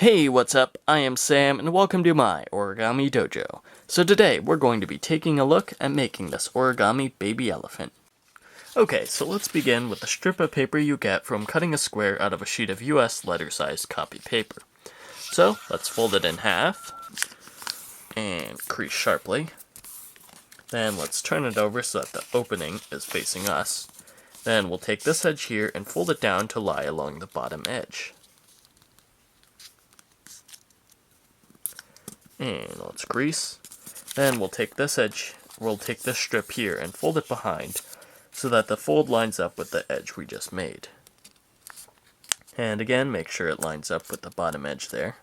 Hey, what's up? I am Sam, and welcome to my Origami Dojo. So today, we're going to be taking a look at making this origami baby elephant. Okay, so let's begin with the strip of paper you get from cutting a square out of a sheet of US letter-sized copy paper. So, let's fold it in half, and crease sharply. Then let's turn it over so that the opening is facing us. Then we'll take this edge here and fold it down to lie along the bottom edge. And let's crease. Then we'll take this strip here and fold it behind so that the fold lines up with the edge we just made. And again, make sure it lines up with the bottom edge there.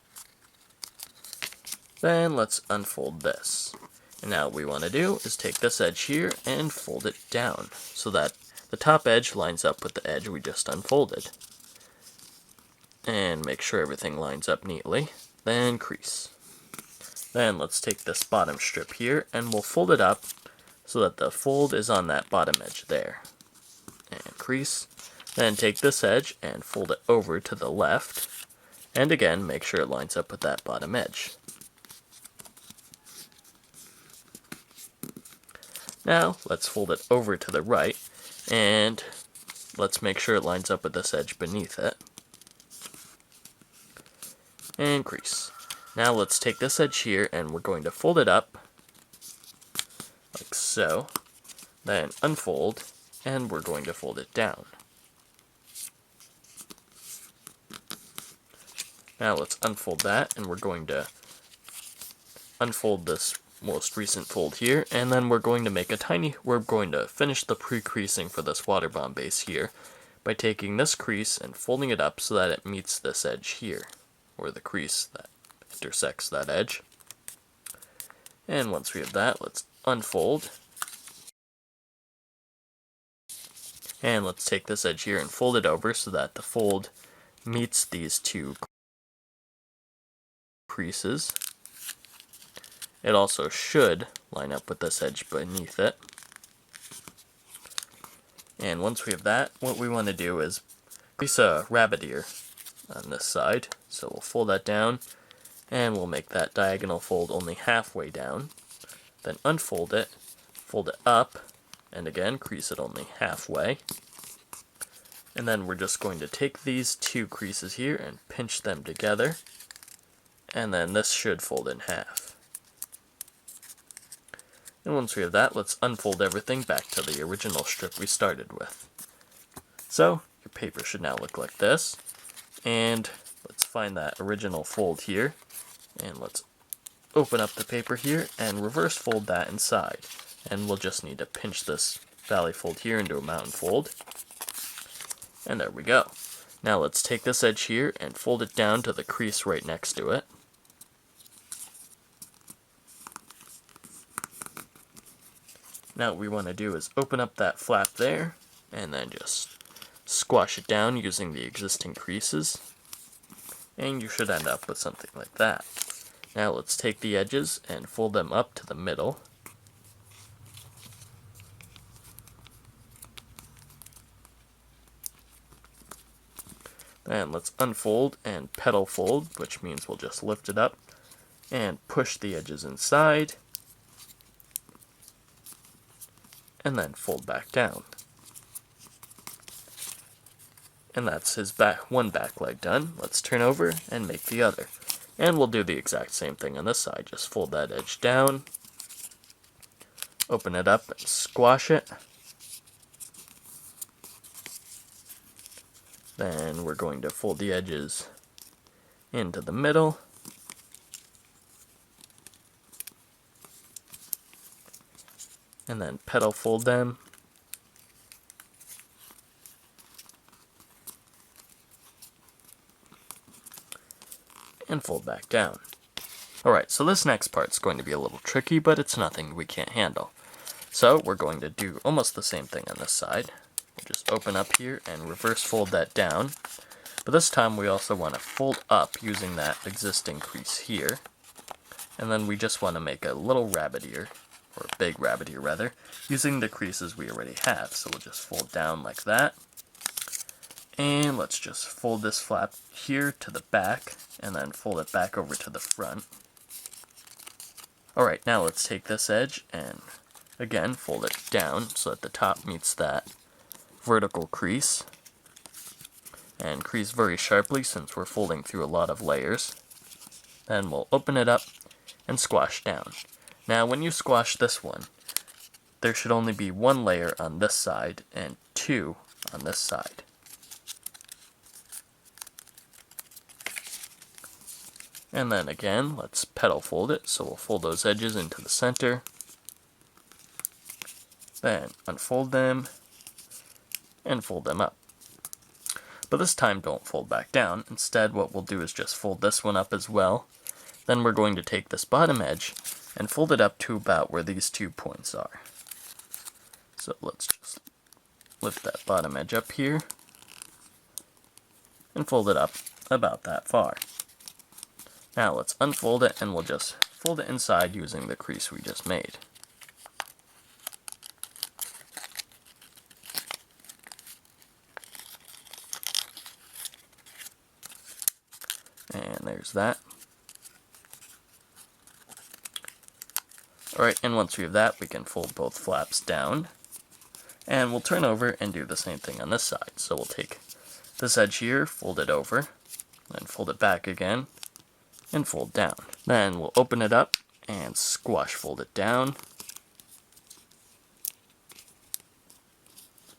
Then let's unfold this. And now what we want to do is take this edge here and fold it down so that the top edge lines up with the edge we just unfolded. And make sure everything lines up neatly. Then crease. Then let's take this bottom strip here and we'll fold it up so that the fold is on that bottom edge there. And crease. Then take this edge and fold it over to the left. And again, make sure it lines up with that bottom edge. Now, let's fold it over to the right, and let's make sure it lines up with this edge beneath it. And crease. Now let's take this edge here, and we're going to fold it up, like so. Then unfold, and we're going to fold it down. Now let's unfold that, and we're going to unfold this most recent fold here, and then we're going to finish the pre-creasing for this water bomb base here by taking this crease and folding it up so that it meets this edge here, or the crease that intersects that edge. And once we have that, let's unfold. And let's take this edge here and fold it over so that the fold meets these two creases. It also should line up with this edge beneath it. And once we have that, what we want to do is crease a rabbit ear on this side. So we'll fold that down, and we'll make that diagonal fold only halfway down. Then unfold it, fold it up, and again crease it only halfway. And then we're just going to take these two creases here and pinch them together. And then this should fold in half. And once we have that, let's unfold everything back to the original strip we started with. So, your paper should now look like this. And let's find that original fold here. And let's open up the paper here and reverse fold that inside. And we'll just need to pinch this valley fold here into a mountain fold. And there we go. Now let's take this edge here and fold it down to the crease right next to it. Now what we want to do is open up that flap there, and then just squash it down using the existing creases. And you should end up with something like that. Now let's take the edges and fold them up to the middle. Then let's unfold and petal fold, which means we'll just lift it up and push the edges inside. And then fold back down. And that's his one back leg done. Let's turn over and make the other. And we'll do the exact same thing on this side. Just fold that edge down, open it up and squash it. Then we're going to fold the edges into the middle. And then petal fold them. And fold back down. Alright, so this next part's going to be a little tricky, but it's nothing we can't handle. So we're going to do almost the same thing on this side. We'll just open up here and reverse fold that down. But this time we also want to fold up using that existing crease here. And then we just want to make a little rabbit ear, or a big rabbit ear rather, using the creases we already have. So we'll just fold down like that. And let's just fold this flap here to the back, and then fold it back over to the front. Alright, now let's take this edge and again fold it down so that the top meets that vertical crease. And crease very sharply since we're folding through a lot of layers. Then we'll open it up and squash down. Now when you squash this one, there should only be one layer on this side and two on this side. And then again, let's petal fold it, so we'll fold those edges into the center. Then unfold them and fold them up. But this time don't fold back down. Instead, what we'll do is just fold this one up as well. Then we're going to take this bottom edge and fold it up to about where these 2 points are. So let's just lift that bottom edge up here and fold it up about that far. Now let's unfold it and we'll just fold it inside using the crease we just made. And there's that. Alright, and once we have that, we can fold both flaps down. And we'll turn over and do the same thing on this side. So we'll take this edge here, fold it over, then fold it back again, and fold down. Then we'll open it up and squash fold it down.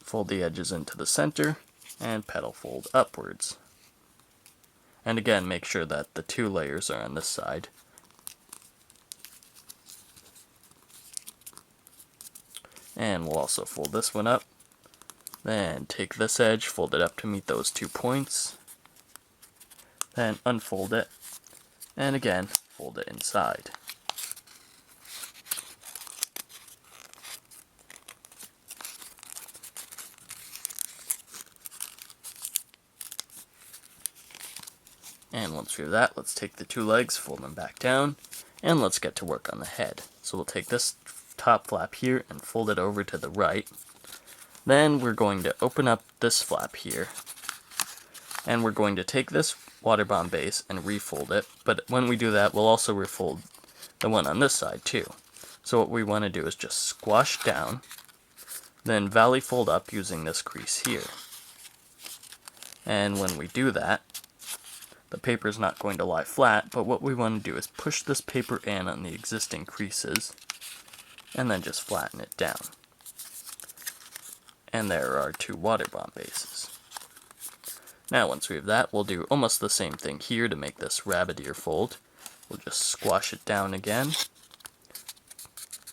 Fold the edges into the center, and petal fold upwards. And again, make sure that the 2 layers are on this side. And we'll also fold this one up. Then take this edge, fold it up to meet those 2 points. Then unfold it. And again, fold it inside. And once we have that, let's take the 2 legs, fold them back down, and let's get to work on the head. So we'll take this top flap here and fold it over to the right. Then we're going to open up this flap here, and we're going to take this water bomb base and refold it, but when we do that, we'll also refold the one on this side too. So what we want to do is just squash down, then valley fold up using this crease here. And when we do that, the paper is not going to lie flat, but what we want to do is push this paper in on the existing creases, and then just flatten it down. And there are our 2 water bomb bases. Now once we have that, we'll do almost the same thing here to make this rabbit ear fold. We'll just squash it down again,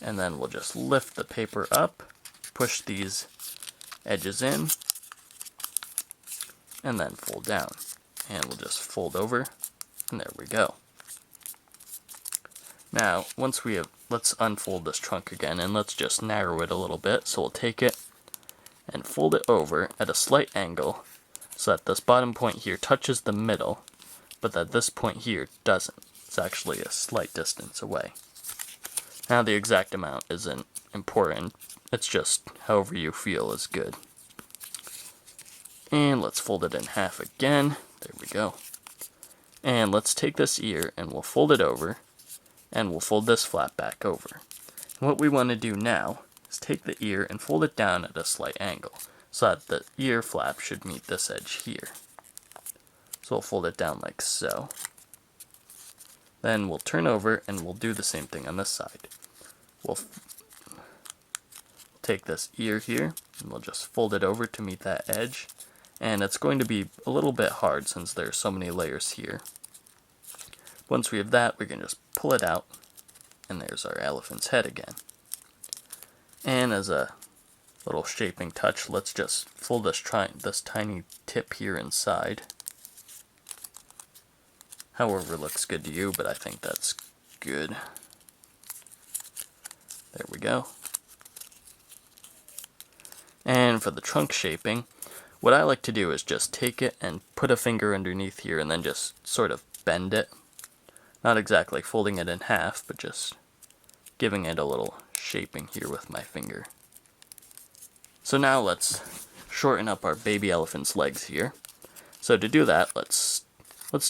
and then we'll just lift the paper up, push these edges in, and then fold down. And we'll just fold over, and there we go. Now, once we have, let's unfold this trunk again, and let's just narrow it a little bit. So we'll take it and fold it over at a slight angle, so that this bottom point here touches the middle, but that this point here doesn't. It's actually a slight distance away. Now, the exact amount isn't important. It's just however you feel is good. And let's fold it in half again. There we go. And let's take this ear and we'll fold it over, and we'll fold this flap back over. And what we want to do now is take the ear and fold it down at a slight angle, so that the ear flap should meet this edge here. So we'll fold it down like so. Then we'll turn over and we'll do the same thing on this side. We'll take this ear here and we'll just fold it over to meet that edge. And it's going to be a little bit hard since there are so many layers here. Once we have that, we can just pull it out, and there's our elephant's head again. And as a little shaping touch, let's just fold this tiny tip here inside. However looks good to you, but I think that's good. There we go. And for the trunk shaping, what I like to do is just take it and put a finger underneath here and then just sort of bend it. Not exactly folding it in half, but just giving it a little shaping here with my finger. So now let's shorten up our baby elephant's legs here. So to do that, let's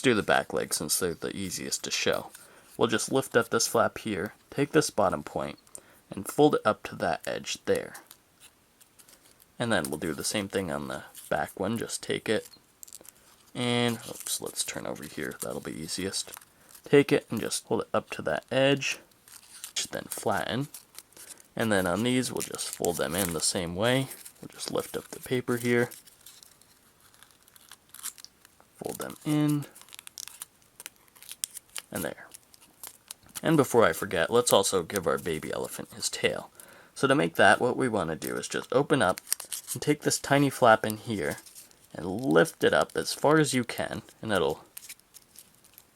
do the back legs since they're the easiest to show. We'll just lift up this flap here, take this bottom point, and fold it up to that edge there. And then we'll do the same thing on the back one, just take it, and, oops, let's turn over here, that'll be easiest. Take it and just hold it up to that edge, then flatten. And then on these, we'll just fold them in the same way. We'll just lift up the paper here, fold them in, and there. And before I forget, let's also give our baby elephant his tail. So to make that, what we want to do is just open up and take this tiny flap in here and lift it up as far as you can, and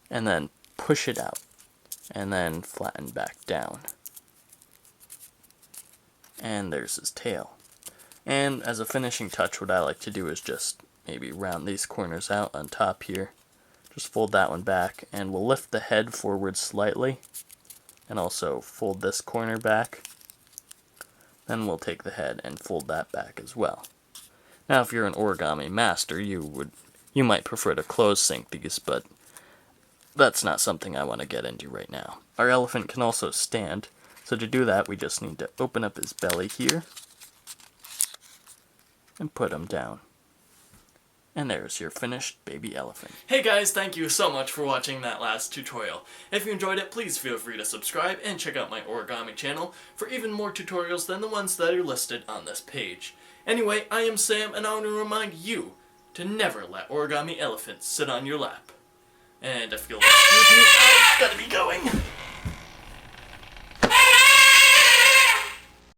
then push it out, and then flatten back down. And there's his tail. And as a finishing touch, what I like to do is just maybe round these corners out on top here. Just fold that one back, and we'll lift the head forward slightly, and also fold this corner back. Then we'll take the head and fold that back as well. Now if you're an origami master, you might prefer to close sync these, but that's not something I want to get into right now. Our elephant can also stand, so to do that we just need to open up his belly here and put him down. And there's your finished baby elephant. Hey guys, thank you so much for watching that last tutorial. If you enjoyed it, please feel free to subscribe and check out my origami channel for even more tutorials than the ones that are listed on this page. Anyway, I am Sam, and I want to remind you to never let origami elephants sit on your lap. And if you'll excuse me, I've got to be going.